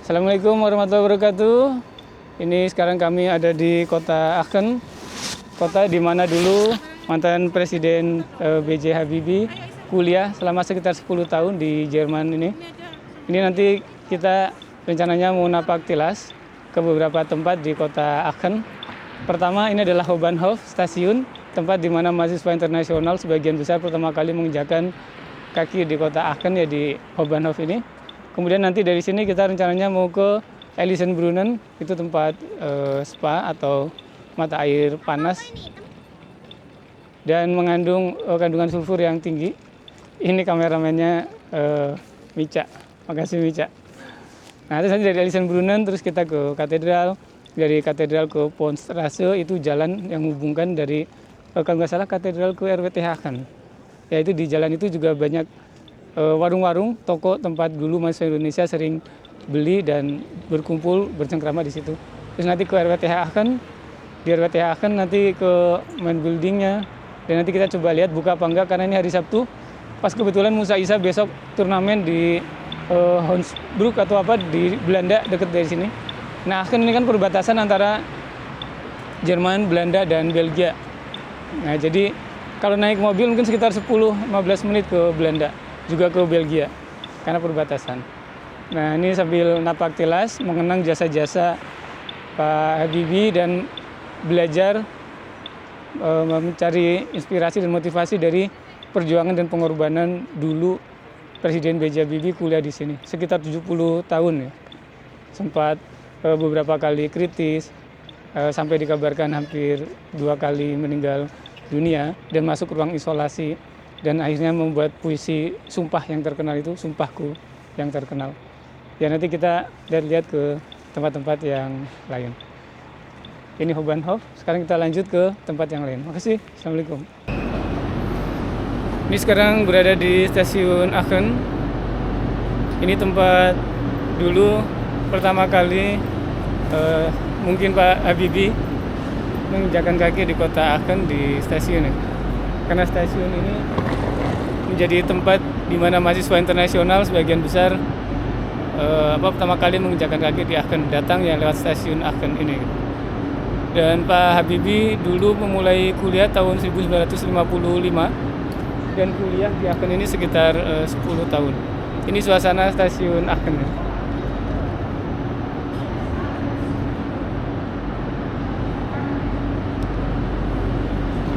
Assalamualaikum warahmatullahi wabarakatuh. Ini sekarang kami ada di kota Aachen, kota di mana dulu mantan Presiden B.J. Habibie kuliah selama sekitar 10 tahun di Jerman ini. Ini nanti kita rencananya mau napak tilas ke beberapa tempat di kota Aachen. Pertama ini adalah Hauptbahnhof, stasiun, tempat di mana mahasiswa internasional sebagian besar pertama kali menginjakan kaki di kota Aachen, ya di Hauptbahnhof ini. Kemudian nanti dari sini kita rencananya mau ke Elisenbrunnen, itu tempat spa atau mata air panas dan mengandung kandungan sulfur yang tinggi. Ini kameramennya Mica, makasih Mica. Nah terus nanti dari Elisenbrunnen terus kita ke katedral, dari katedral ke Ponsstraße, itu jalan yang menghubungkan dari kalau nggak salah katedral ke RWTH Aachen. Ya itu di jalan itu juga banyak warung-warung, toko tempat dulu mahasiswa Indonesia sering beli dan berkumpul bercengkrama di situ. Terus nanti ke RWTH Aachen, di RWTH Aachen nanti ke main buildingnya, dan nanti kita coba lihat buka apa enggak karena ini hari Sabtu. Pas kebetulan Musa Isa besok turnamen di Hoensbroek atau apa di Belanda dekat dari sini. Nah Aachen ini kan perbatasan antara Jerman, Belanda dan Belgia. Nah jadi kalau naik mobil mungkin sekitar 10-15 menit ke Belanda, juga ke Belgia karena perbatasan. Nah ini sambil napak tilas mengenang jasa-jasa Pak Habibie dan belajar mencari inspirasi dan motivasi dari perjuangan dan pengorbanan dulu Presiden B.J. Habibie kuliah di sini sekitar 70 tahun ya. Sempat beberapa kali kritis, sampai dikabarkan hampir 2 kali meninggal dunia dan masuk ruang isolasi. Dan akhirnya membuat puisi sumpah yang terkenal itu, sumpahku yang terkenal. Ya nanti kita lihat ke tempat-tempat yang lain. Ini Hauptbahnhof, sekarang kita lanjut ke tempat yang lain. Makasih, Assalamualaikum. Ini sekarang berada di stasiun Aachen. Ini tempat dulu pertama kali mungkin Pak Habibie menginjakan kaki di kota Aachen di stasiun ini. Karena stasiun ini menjadi tempat di mana mahasiswa internasional sebagian besar pertama kali menginjakan kaki di Aachen, datang yang lewat stasiun Aachen ini. Dan Pak Habibie dulu memulai kuliah tahun 1955 dan kuliah di Aachen ini sekitar 10 tahun. Ini suasana stasiun Aachen.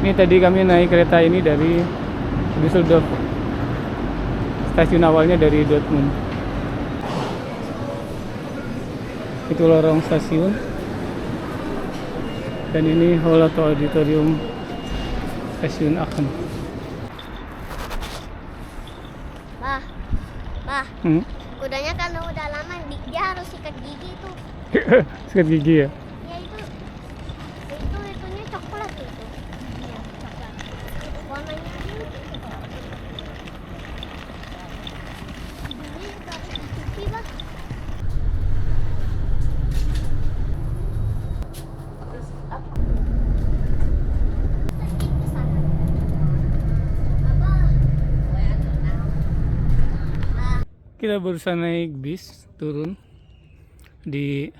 Ini tadi kami naik kereta ini dari Düsseldorf. Stasiun awalnya dari Dortmund. Itu lorong stasiun. Dan ini hall atau auditorium stasiun Aachen. Bah, kudanya kan udah lama dia harus sikat gigi tuh. Sikat gigi ya? Ya itunya coklat itu. Iya, coklat. Warnanya ini. Ini harus dicuci, Bah. Kita barusan naik bis turun di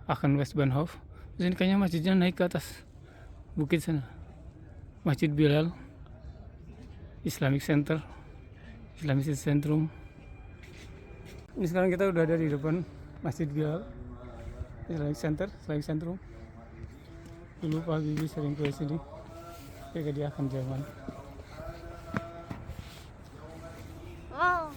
Aachen Westbahnhof. Terus ini kayaknya masjidnya naik ke atas bukit sana. Masjid Bilal, Islamic Center, Islamic Centrum. Ini sekarang kita udah ada di depan Masjid Bilal, Islamic Center, Islamic Centrum. Dulu Pak Habibie sering ke sini ketika di Aachen Jerman. Oh.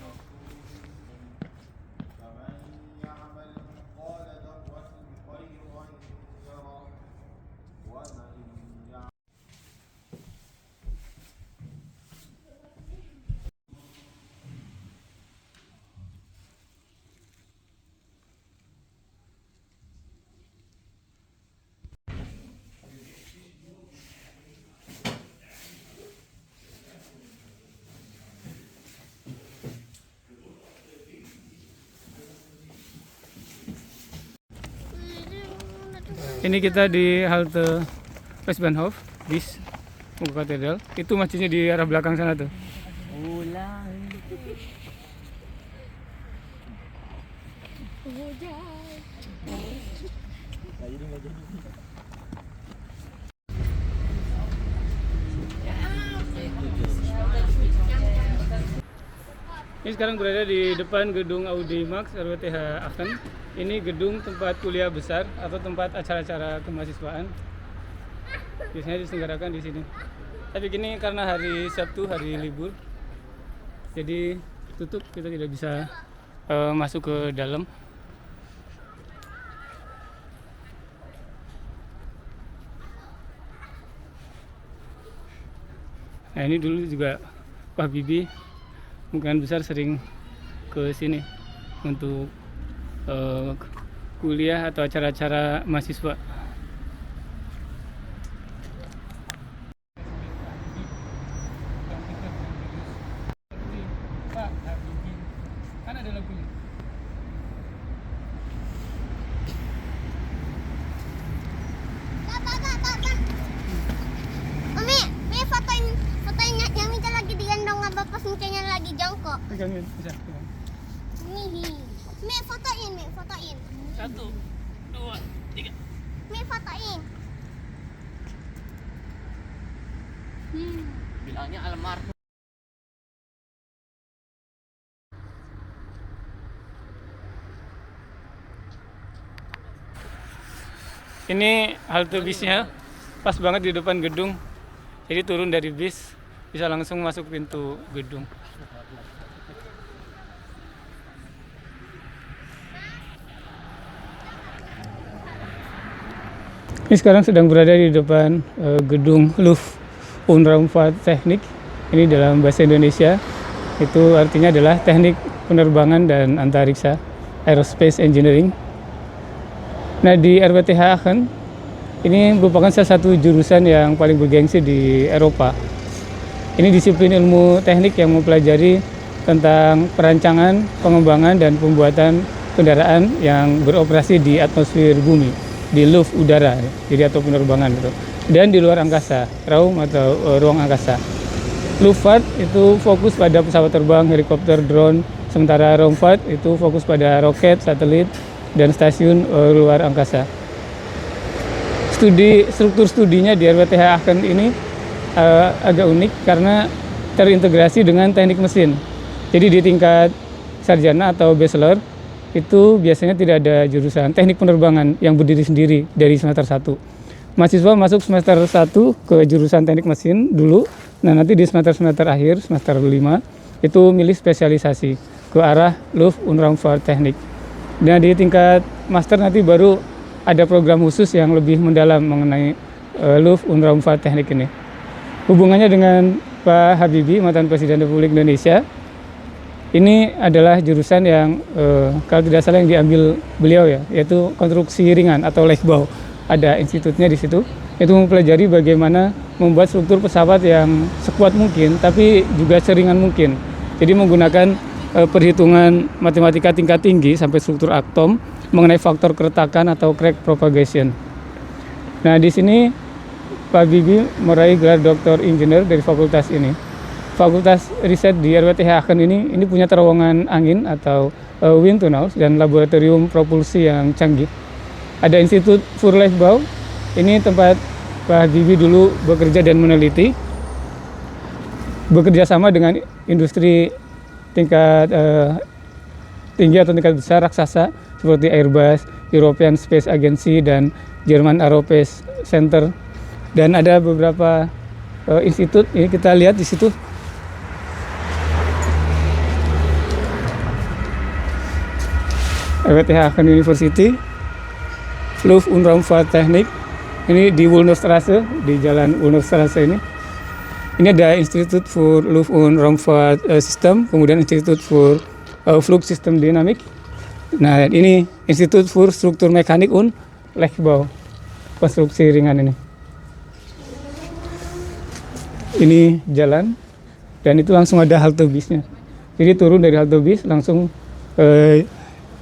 Ini kita di halte Westbahnhof, bis mau ke katedral. Itu masjidnya di arah belakang sana tuh. Ini sekarang berada di depan gedung Audimax RWTH Aachen. Ini gedung tempat kuliah besar atau tempat acara-acara kemahasiswaan. Biasanya diselenggarakan di sini. Tapi gini karena hari Sabtu, hari libur, jadi tutup, kita tidak bisa masuk ke dalam. Nah ini dulu juga Pak Bibi kemungkinan besar sering ke sini untuk kuliah atau acara-acara mahasiswa. Pak Habibie, kan ada lagunya. Mami, Mami fotoin yang Mika lagi digendong sama pas Mikanya lagi jongkok. Pegangin, bisa. Pegang. Nih, Mi fotoin. 1, 2, 3. Mi fotoin. Bilangnya almarhum. Ini halte bisnya pas banget di depan gedung. Jadi turun dari bis bisa langsung masuk pintu gedung. Ini sekarang sedang berada di depan gedung Luft- und Raumfahrttechnik. Ini dalam bahasa Indonesia itu artinya adalah teknik penerbangan dan antariksa, aerospace engineering. Nah di RWTH Aachen ini merupakan salah satu jurusan yang paling bergengsi di Eropa. Ini disiplin ilmu teknik yang mempelajari tentang perancangan, pengembangan, dan pembuatan kendaraan yang beroperasi di atmosfer bumi, di luft udara, jadi atau penerbangan gitu. Dan di luar angkasa, Raum atau ruang angkasa. Luftfahrt itu fokus pada pesawat terbang, helikopter, drone, sementara Raumfahrt itu fokus pada roket, satelit, dan stasiun luar angkasa. Struktur studinya di RWTH Aachen ini agak unik karena terintegrasi dengan teknik mesin. Jadi di tingkat sarjana atau bachelor itu biasanya tidak ada jurusan teknik penerbangan yang berdiri sendiri dari semester 1. Mahasiswa masuk semester 1 ke jurusan teknik mesin dulu. Nah nanti di semester akhir, semester 5 itu milih spesialisasi ke arah Luft- und Raumfahrttechnik. Nah di tingkat master nanti baru ada program khusus yang lebih mendalam mengenai Luft- und Raumfahrttechnik ini. Hubungannya dengan Pak Habibie, mantan Presiden Republik Indonesia, ini adalah jurusan yang kalau tidak salah yang diambil beliau ya, yaitu konstruksi ringan atau Lechbau. Ada institutnya di situ. Itu mempelajari bagaimana membuat struktur pesawat yang sekuat mungkin, tapi juga seringan mungkin. Jadi menggunakan perhitungan matematika tingkat tinggi sampai struktur atom mengenai faktor keretakan atau crack propagation. Nah di sini Pak Bibi meraih gelar Doktor Engineer dari fakultas ini. Fakultas riset di RWTH Aachen ini punya terowongan angin atau wind tunnels dan laboratorium propulsi yang canggih. Ada Institut für Lechbau, ini tempat Pak Bibi dulu bekerja dan meneliti. Bekerja sama dengan industri tingkat tinggi atau tingkat besar raksasa seperti Airbus, European Space Agency, dan German Aerospace Center. Dan ada beberapa institut, ini kita lihat di situ. RWTH Aachen University, Luft- und Raumfahrttechnik, ini di Woolnerstraße, di jalan Woolnerstraße ini. Ini ada Institut für Luft- und Raumfahrtsystem, kemudian Institut für Flugsystemdynamik. Nah, ini Institut für Strukturmechanik und Lechbau, konstruksi ringan ini. Ini jalan, dan itu langsung ada halte bisnya. Jadi turun dari halte bis langsung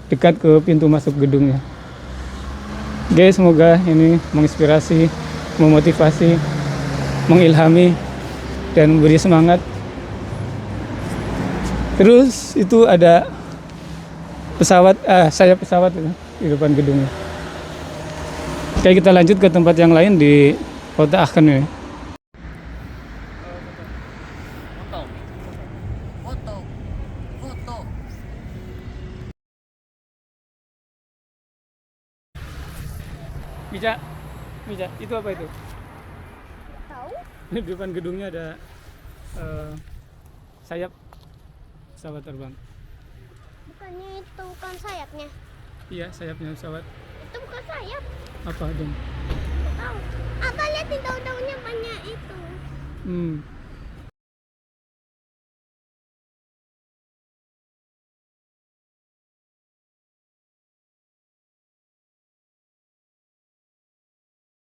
dekat ke pintu masuk gedungnya. Oke, semoga ini menginspirasi, memotivasi, mengilhami, dan memberi semangat. Terus itu ada pesawat, sayap pesawat itu di depan gedungnya. Oke, kita lanjut ke tempat yang lain di kota Aachen ini. Foto. Foto. Mica, Mica, itu apa itu? Tahu? Di depan gedungnya ada sayap pesawat terbang. Bukannya itu bukan sayapnya. Iya, sayapnya pesawat. Itu bukan sayap. Apa dong? Tahu. Abah lihat di daun-daunnya banyak itu.